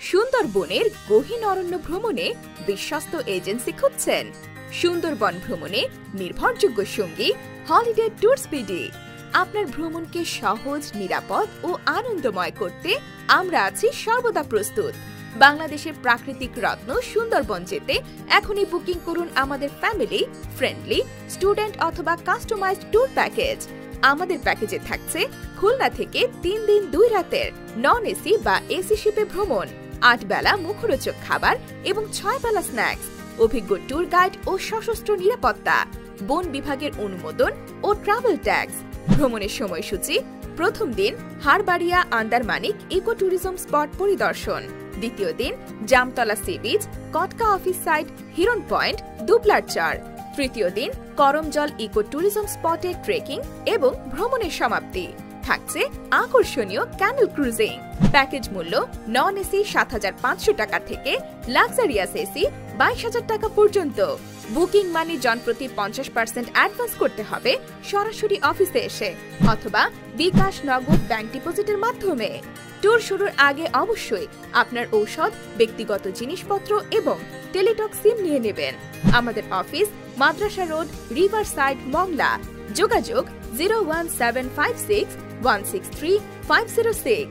সুন্দরবনের গহীন অরণ্য ভ্রমণে বিশ্বস্ত এজেন্সি খুঁজছেন? সুন্দরবন ভ্রমণে নির্ভরযোগ্য সঙ্গী হলিডে ট্যুর স্পিডি। আপনার ভ্রমণকে সহজ, নিরাপদ ও আনন্দময় করতে আমরা আছি সর্বদা প্রস্তুত। বাংলাদেশের প্রাকৃতিক রত্ন সুন্দরবন যেতে এখনই বুকিং করুন আমাদের ফ্যামিলি ফ্রেন্ডলি, স্টুডেন্ট অথবা কাস্টমাইজড ট্যুর প্যাকেজ। আমাদের প্যাকেজে থাকছে খুলনা থেকে 3 দিন 2 রাতের নন এসি বা এসি শিপে ভ্রমণ, 8 বেলা মুখরোচক খাবার এবং 6 বেলা স্ন্যাক্স, অভিজ্ঞ ট্যুর গাইড ও সশস্ত্র নিরাপত্তা, বন বিভাগের অনুমোদন ও ট্রাভেল ট্যাক্স। ভ্রমণের সময়সূচি: প্রথম দিন Harbaria Andarmanik eco tourism spot পরিদর্শন, দ্বিতীয় দিন Jamtala sea beach, Katka office site, Hiron point, দুবলার চর, তৃতীয় দিন করমজল ইকো ট্যুরিজম স্পটে ট্রেকিং এবং ভ্রমণের সমাপ্তি। থাকছে আকর্ষণীয় ক্যামেল ক্রুজিং। প্যাকেজ মূল্য নন এসি ৭৫০০ টাকা থেকে লাক্সারিয়াস এসি ২২,০০০ টাকা পর্যন্ত। বুকিং মানি জনপ্রতি ৫০% অ্যাডভান্স করতে হবে সরাসরি অফিসে এসে অথবা বিকাশ নগদ ব্যাংক ডিপোজিটের মাধ্যমে। ট্যুর শুরুর আগে অবশ্যই আপনার ঔষধ, ব্যক্তিগত জিনিসপত্র এবং টেলিটক সিম নিয়ে নেবেন। আমাদের অফিস মাদ্রাসা রোড, রিভার সাইড, মংলা। যোগাযোগ 01756 163 506।